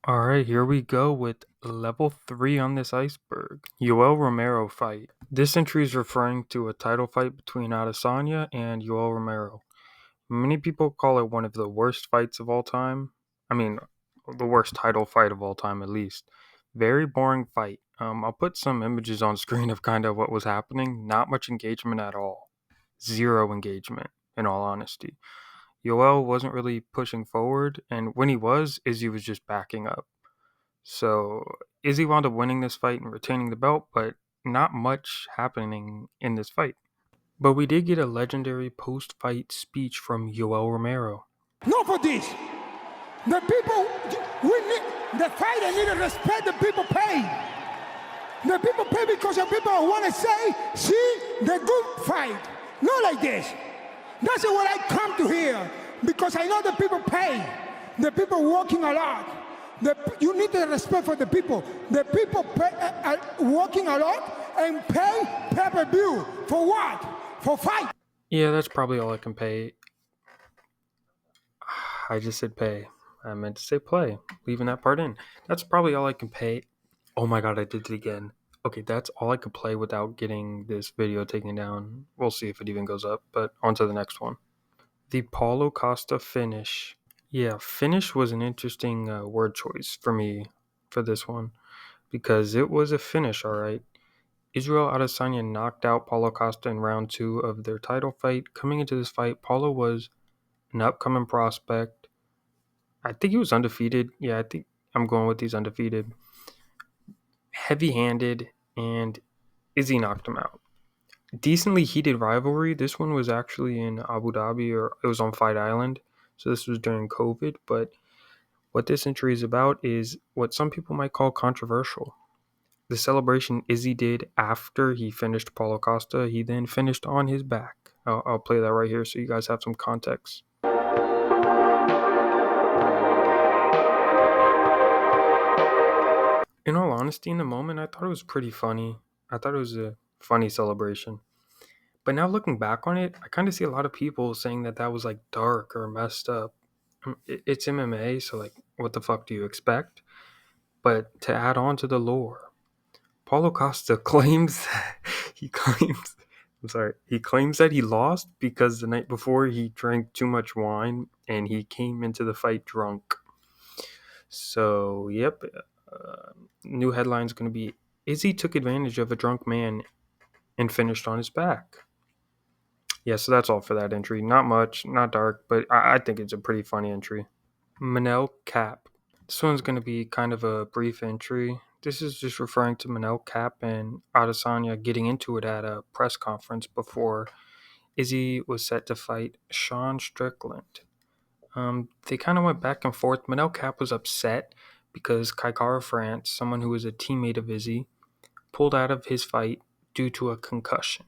Alright, here we go with level 3 on this iceberg. Yoel Romero fight. This entry is referring to a title fight between Adesanya and Yoel Romero. Many people call it one of the worst fights of all time. I mean, the worst title fight of all time, at least. Very boring fight. I'll put some images on screen of kind of what was happening. Not much engagement at all. Zero engagement, in all honesty. Yoel wasn't really pushing forward, and when he was, Izzy was just backing up. So Izzy wound up winning this fight and retaining the belt, but not much happening in this fight. But we did get a legendary post-fight speech from Yoel Romero. Not for this. The people, the fighter need to respect the people pay. The people pay because the people want to say, see, the good fight. Not like this. That's what I come to here because I know the people pay. The people working a lot. You need to respect for the people. The people are working a lot and pay pay-per-view. For what? For fight. Yeah, that's probably all I can pay. I just said pay. I meant to say play. Leaving that part in. That's probably all I can pay. Oh my god, I did it again. Okay, that's all I could play without getting this video taken down. We'll see if it even goes up, but on to the next one. The Paulo Costa finish. Yeah, finish was an interesting word choice for me for this one because it was a finish, all right. Israel Adesanya knocked out Paulo Costa in round 2 of their title fight. Coming into this fight, Paulo was an upcoming prospect. I think he was undefeated. Yeah, I think I'm going with these undefeated. Heavy-handed, and Izzy knocked him out. Decently heated rivalry. This one was actually in Abu Dhabi, or it was on Fight Island. So this was during COVID, but what this entry is about is what some people might call controversial. The celebration Izzy did after he finished Paulo Costa, he then finished on his back. I'll play that right here so you guys have some context. In all honesty, in the moment, I thought it was pretty funny. I thought it was a funny celebration. But now looking back on it, I kind of see a lot of people saying that that was like dark or messed up. It's MMA, so like, what the fuck do you expect? But to add on to the lore, Paulo Costa he claims that he lost because the night before he drank too much wine and he came into the fight drunk. So, yep, new headline's going to be Izzy took advantage of a drunk man and finished on his back. Yeah, so that's all for that entry. Not much, not dark, but I think it's a pretty funny entry. Manel Cap. This one's going to be kind of a brief entry. This is just referring to Manel Cap and Adesanya getting into it at a press conference before Izzy was set to fight Sean Strickland. They kind of went back and forth. Manel Cap was upset because Kai France, someone who was a teammate of Izzy, pulled out of his fight due to a concussion,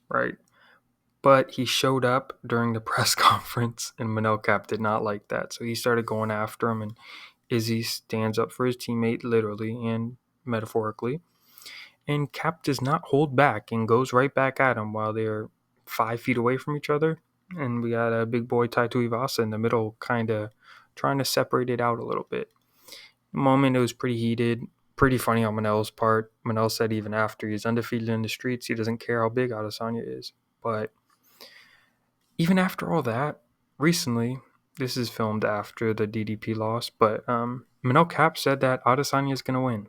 right? But he showed up during the press conference, and Manel Cap did not like that. So he started going after him, and Izzy stands up for his teammate, literally and metaphorically. And Cap does not hold back and goes right back at him while they're 5 feet away from each other. And we got a big boy Taito Ivasa in the middle, kind of trying to separate it out a little bit. The moment, it was pretty heated, pretty funny on Manel's part. Manel said even after he's undefeated in the streets, he doesn't care how big Adesanya is. But even after all that, recently, this is filmed after the DDP loss, but Manel Cap said that Adesanya is going to win.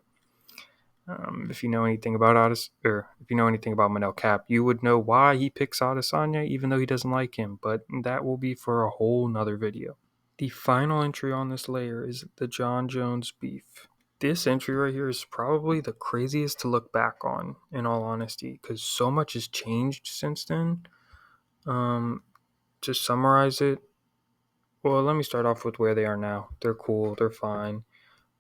If you know anything about if you know anything about Manel Cap, you would know why he picks Adesanya, even though he doesn't like him. But that will be for a whole nother video. The final entry on this layer is the John Jones beef. This entry right here is probably the craziest to look back on, in all honesty, because so much has changed since then. To summarize it, well, let me start off with where they are now. They're cool, they're fine,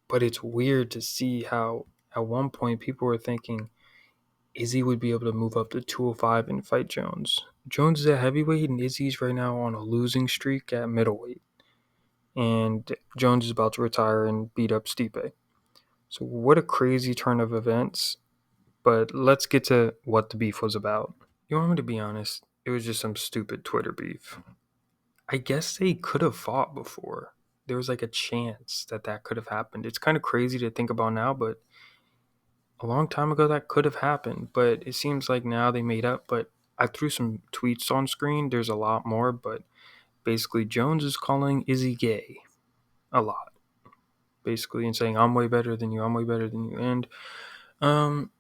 but it's weird to see how at one point people were thinking Izzy would be able to move up to 205 and fight Jones. Jones is a heavyweight and Izzy's right now on a losing streak at middleweight. And Jones is about to retire and beat up Stipe. So what a crazy turn of events. But let's get to what the beef was about. You want me to be honest? It was just some stupid Twitter beef. I guess they could have fought before. there was like a chance that that could have happened. It's kind of crazy to think about now, but a long time ago that could have happened. But it seems like now they made up. But I threw some tweets on screen. There's a lot more, but basically Jones is calling Izzy gay a lot, basically, and saying I'm way better than you. I'm way better than you. And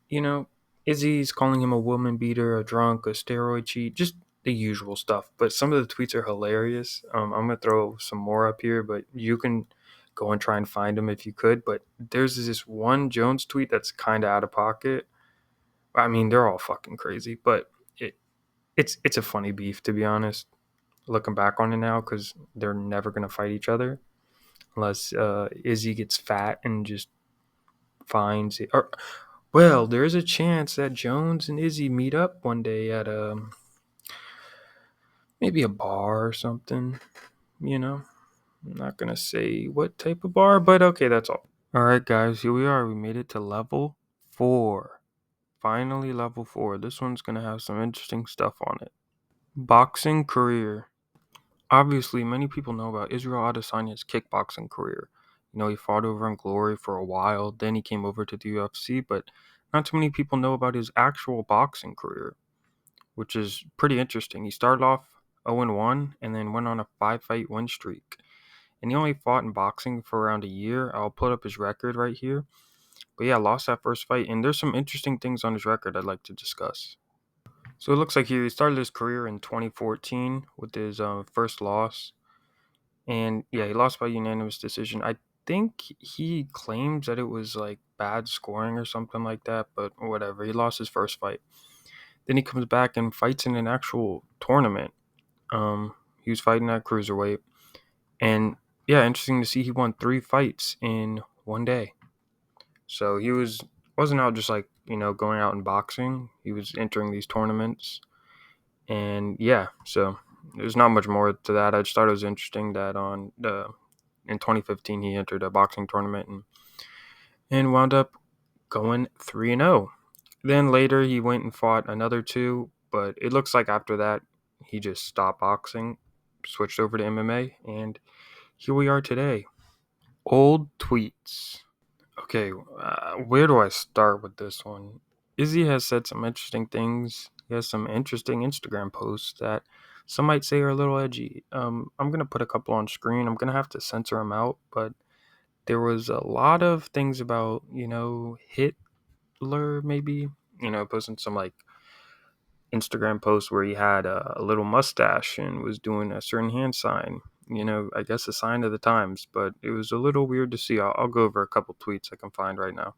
you know, Izzy's calling him a woman beater, a drunk, a steroid cheat, just the usual stuff. But some of the tweets are hilarious. I'm gonna throw some more up here, but you can go and try and find them if you could. But there's this one Jones tweet that's kind of out of pocket. I mean, they're all fucking crazy, but it's a funny beef, to be honest. Looking back on it now, because they're never gonna fight each other unless Izzy gets fat and just finds it. Or, well, there's a chance that Jones and Izzy meet up one day at maybe a bar or something. You know, I'm not gonna say what type of bar, but okay, that's all. All right, guys, here we are. We made it to level 4. Finally, level 4. This one's gonna have some interesting stuff on it. Boxing career. Obviously, many people know about Israel Adesanya's kickboxing career. You know, he fought over in Glory for a while, then he came over to the UFC, but not too many people know about his actual boxing career, which is pretty interesting. He started off 0-1 and then went on a 5-fight win streak. And he only fought in boxing for around a year. I'll put up his record right here. But yeah, lost that first fight, and there's some interesting things on his record I'd like to discuss. So it looks like he started his career in 2014 with his first loss. And yeah, he lost by unanimous decision. I think he claims that it was like bad scoring or something like that, but whatever. He lost his first fight. Then he comes back and fights in an actual tournament. He was fighting at cruiserweight. And yeah, interesting to see he won 3 fights in one day. So he wasn't out just like, going out and boxing. He was entering these tournaments. And yeah, so there's not much more to that. I just thought it was interesting that in 2015 he entered a boxing tournament and wound up going 3-0. Then later he went and fought another 2, but it looks like after that he just stopped boxing, switched over to MMA, and here we are today. Old tweets. Okay, where do I start with this one? Izzy has said some interesting things. He has some interesting Instagram posts that some might say are a little edgy. I'm gonna put a couple on screen. I'm gonna have to censor them out, but there was a lot of things about, Hitler maybe, posting some like Instagram post where he had a little mustache and was doing a certain hand sign. I guess a sign of the times, but it was a little weird to see. I'll go over a couple tweets I can find right now.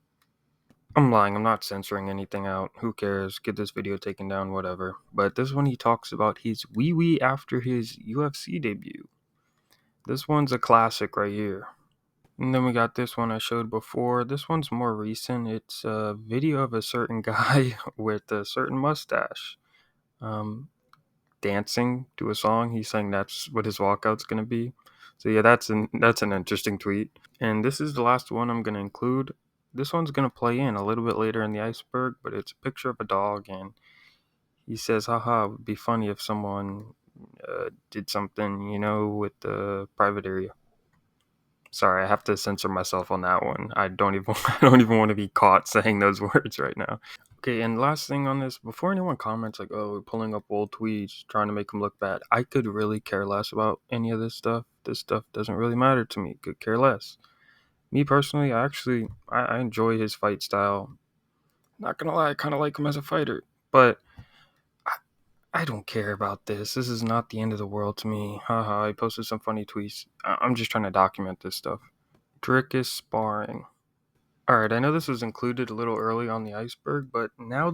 I'm lying. I'm not censoring anything out. Who cares? Get this video taken down, whatever. But this one he talks about his wee wee after his UFC debut. This one's a classic right here. And then we got this one I showed before. This one's more recent. It's a video of a certain guy with a certain mustache. Dancing to a song. He's saying that's what his walkout's gonna be. So yeah, that's an interesting tweet. And this is the last one I'm gonna include. This one's gonna play in a little bit later in the iceberg, but it's a picture of a dog, and he says, "Haha, it would be funny if someone did something, with the private area." Sorry, I have to censor myself on that one. I don't even I don't even want to be caught saying those words right now. Okay, and last thing on this, before anyone comments like, "Oh, we're pulling up old tweets, trying to make them look bad," I could really care less about any of this stuff. This stuff doesn't really matter to me. Could care less. Me personally, I enjoy his fight style. Not gonna lie, I kind of like him as a fighter, but I don't care about this. This is not the end of the world to me. Haha, I posted some funny tweets. I'm just trying to document this stuff. Drick is sparring. Alright, I know this was included a little early on the iceberg, but now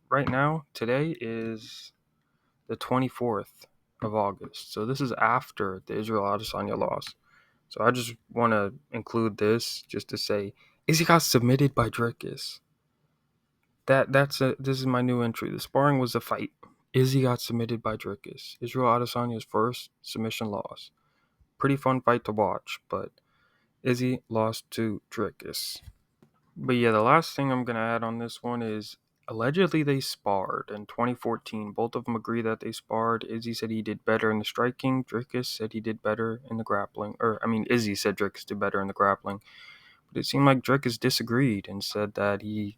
right now, today is the 24th of August. So this is after the Israel Adesanya loss. So I just want to include this just to say, Izzy got submitted by Drickus. This is my new entry. The sparring was a fight. Izzy got submitted by Drickus. Israel Adesanya's first submission loss. Pretty fun fight to watch, but Izzy lost to Drickus. But yeah, the last thing I'm going to add on this one is Allegedly, they sparred in 2014. Both of them agree that they sparred. Izzy said he did better in the striking. Dricus said he did better in the grappling. Izzy said Dricus did better in the grappling. But it seemed like Dricus disagreed and said that he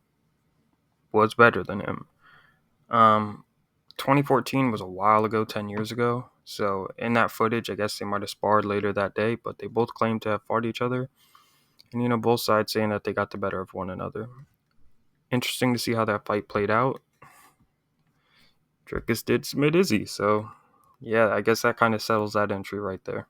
was better than him. 2014 was a while ago, 10 years ago. So in that footage, I guess they might have sparred later that day, but they both claimed to have fought each other. And, both sides saying that they got the better of one another. Interesting to see how that fight played out. Dricus did submit Izzy, so yeah, I guess that kind of settles that entry right there.